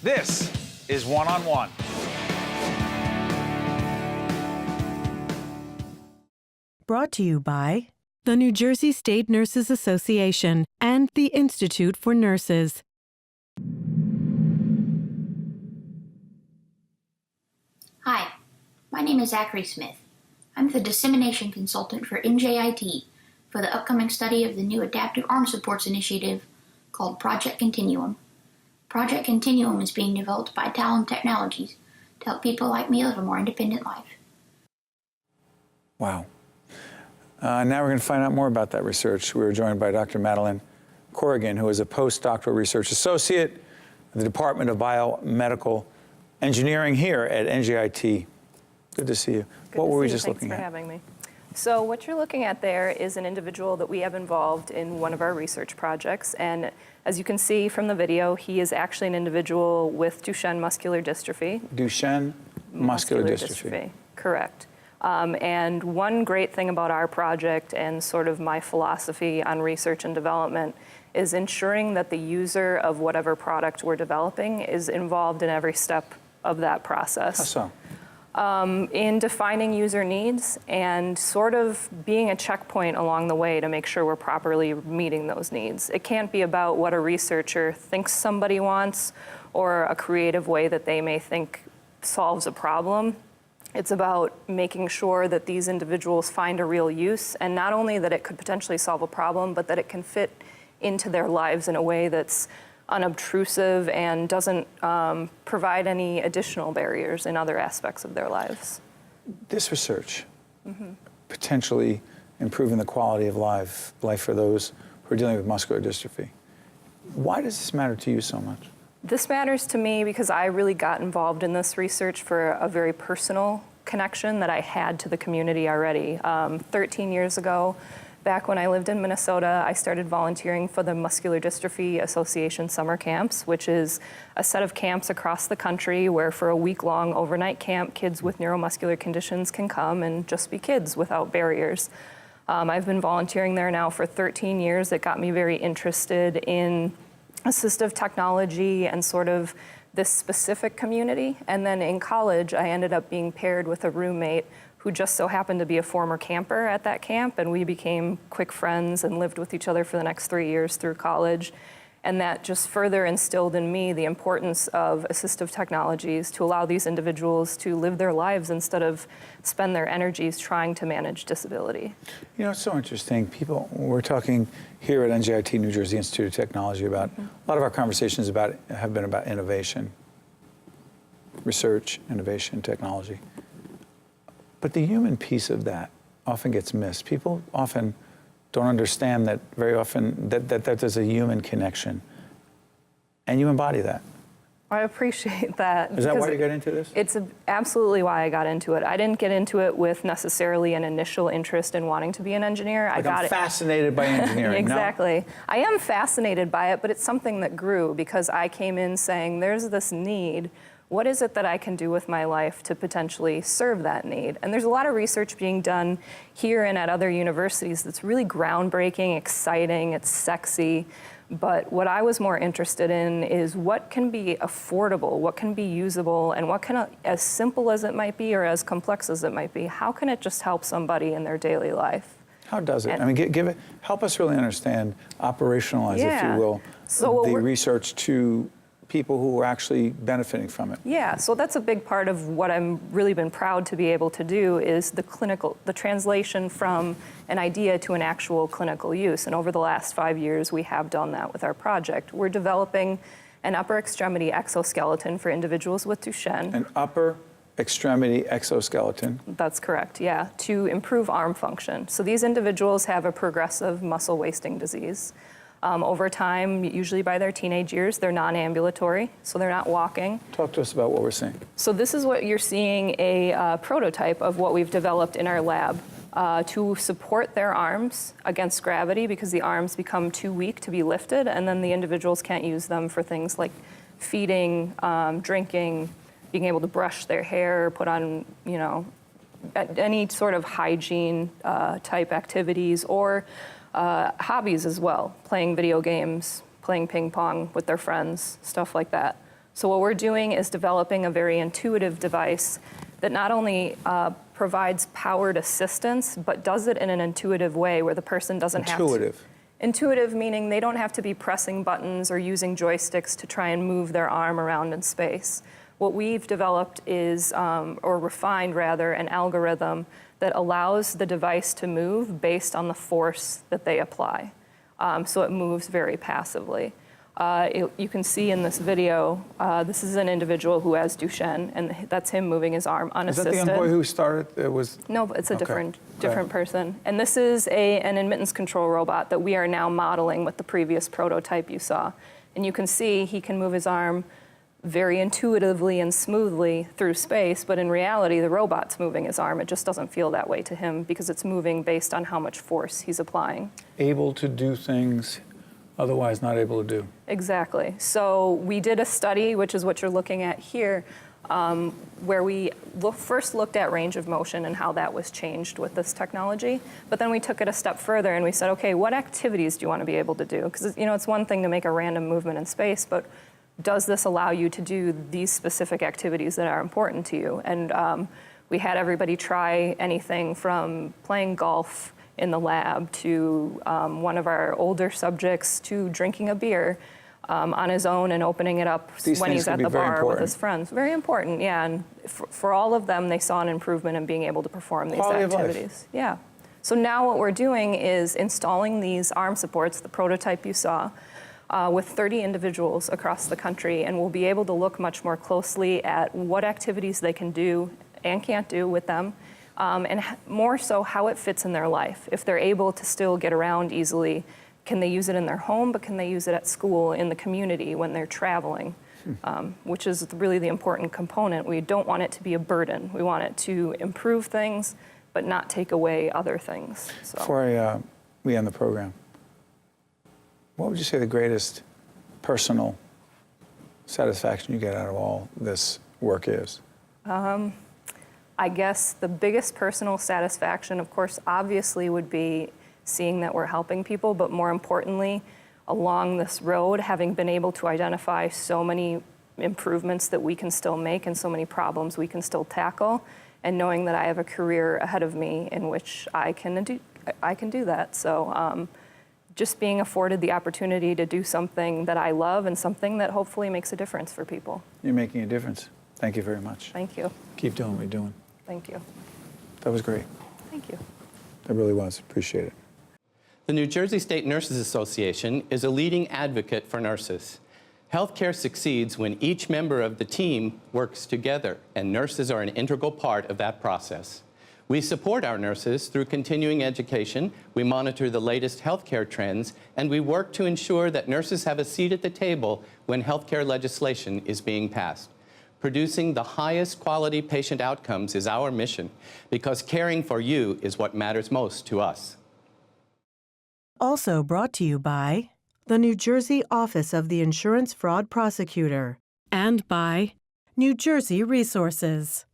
This is One-on-One. Brought to you by the New Jersey State Nurses Association and the Institute for Nurses. Hi, my name is Zachary Smith. I'm the dissemination consultant for NJIT for the upcoming study of the new Adaptive Arm Supports Initiative called Project Continuum. Project Continuum is being developed by Talon Technologies to help people like me live a more independent life. Wow. Now we're going to find out more about that research. We're joined by Dr. Madeline Corrigan, who is a postdoctoral research associate at the Department of Biomedical Engineering here at NJIT. Good to see you. What were we just looking at? Thanks for having me. So what you're looking at there is an individual that we have involved in one of our research projects. And as you can see from the video, he is actually an individual with Duchenne muscular dystrophy. Duchenne muscular dystrophy. Correct. And one great thing about our project and sort of my philosophy on research and development is ensuring that the user of whatever product we're developing is involved in every step of that process. How so? In defining user needs and sort of being a checkpoint along the way to make sure we're properly meeting those needs. It can't be about what a researcher thinks somebody wants or a creative way that they may think solves a problem. It's about making sure that these individuals find a real use, and not only that it could potentially solve a problem, but that it can fit into their lives in a way that's unobtrusive and doesn't provide any additional barriers in other aspects of their lives. This research, potentially improving the quality of life for those who are dealing with muscular dystrophy. Why does this matter to you so much? This matters to me because I really got involved in this research for a very personal connection that I had to the community already. 13 years ago, back when I lived in Minnesota, I started volunteering for the Muscular Dystrophy Association summer camps, which is a set of camps across the country where for a week-long overnight camp, kids with neuromuscular conditions can come and just be kids without barriers. I've been volunteering there now for 13 years. It got me very interested in assistive technology and sort of this specific community. And then in college, I ended up being paired with a roommate who just so happened to be a former camper at that camp, and we became quick friends and lived with each other for the next 3 years through college. And that just further instilled in me the importance of assistive technologies to allow these individuals to live their lives instead of spend their energies trying to manage disability. You know, it's so interesting. We're talking here at NJIT, New Jersey Institute of Technology, about a lot of our conversations have been about innovation, research, innovation, technology. But the human piece of that often gets missed. People often don't understand that very often that there's a human connection. And you embody that. I appreciate that. Is that why you got into this? It's absolutely why I got into it. I didn't get into it with necessarily an initial interest in wanting to be an engineer. I'm fascinated by engineering. Exactly. No? I am fascinated by it, but it's something that grew because I came in saying there's this need. What is it that I can do with my life to potentially serve that need? And there's a lot of research being done here and at other universities that's really groundbreaking, exciting, it's sexy. But what I was more interested in is what can be affordable, what can be usable, and what can, as simple as it might be or as complex as it might be, how can it just help somebody in their daily life? How does it? I mean, help us really understand, operationalize, if you will, the research to people who are actually benefiting from it. Yeah, so that's a big part of what I'm really been proud to be able to do is the translation from an idea to an actual clinical use. And over the last 5 years, we have done that with our project. We're developing an upper extremity exoskeleton for individuals with Duchenne. An upper extremity exoskeleton. That's correct, yeah, to improve arm function. So these individuals have a progressive muscle wasting disease. Over time, usually by their teenage years, they're non-ambulatory, so they're not walking. Talk to us about what we're seeing. So this is what you're seeing, a prototype of what we've developed in our lab to support their arms against gravity because the arms become too weak to be lifted, and then the individuals can't use them for things like feeding, drinking, being able to brush their hair, put on, any sort of hygiene type activities, or hobbies as well, playing video games, playing ping pong with their friends, stuff like that. So what we're doing is developing a very intuitive device that not only provides powered assistance, but does it in an intuitive way where the person doesn't have to. Intuitive. Intuitive meaning they don't have to be pressing buttons or using joysticks to try and move their arm around in space. What we've developed is, or refined rather, an algorithm that allows the device to move based on the force that they apply. So it moves very passively. You can see in this video, this is an individual who has Duchenne, and that's him moving his arm unassisted. Is that the young boy who started? It was. No, but it's a Okay. different person. And this is an admittance control robot that we are now modeling with the previous prototype you saw. And you can see he can move his arm very intuitively and smoothly through space, but in reality, the robot's moving his arm. It just doesn't feel that way to him because it's moving based on how much force he's applying. Able to do things otherwise not able to do. Exactly. So we did a study, which is what you're looking at here, where we first looked at range of motion and how that was changed with this technology. But then we took it a step further and we said, okay, what activities do you want to be able to do? Because it's one thing to make a random movement in space, but does this allow you to do these specific activities that are important to you? And we had everybody try anything from playing golf in the lab to one of our older subjects to drinking a beer on his own and opening it up when he's at the bar with his friends. Very important, yeah. And for all of them, they saw an improvement in being able to perform these activities. Yeah. So now what we're doing is installing these arm supports, the prototype you saw, with 30 individuals across the country, and we'll be able to look much more closely at what activities they can do and can't do with them, and more so how it fits in their life. If they're able to still get around easily, can they use it in their home, but can they use it at school, in the community, when they're traveling, which is really the important component. We don't want it to be a burden. We want it to improve things, but not take away other things. So. Before we end the program, what would you say the greatest personal satisfaction you get out of all this work is? I guess the biggest personal satisfaction, of course, obviously would be seeing that we're helping people, but more importantly, along this road, having been able to identify so many improvements that we can still make and so many problems we can still tackle, and knowing that I have a career ahead of me in which I can do that. So just being afforded the opportunity to do something that I love and something that hopefully makes a difference for people. You're making a difference. Thank you very much. Thank you. Keep doing what you're doing. Thank you. That was great. Thank you. That really was. Appreciate it. The New Jersey State Nurses Association is a leading advocate for nurses. Healthcare succeeds when each member of the team works together, and nurses are an integral part of that process. We support our nurses through continuing education, we monitor the latest healthcare trends, and we work to ensure that nurses have a seat at the table when healthcare legislation is being passed. Producing the highest quality patient outcomes is our mission, because caring for you is what matters most to us. Also brought to you by the New Jersey Office of the Insurance Fraud Prosecutor and by New Jersey Resources.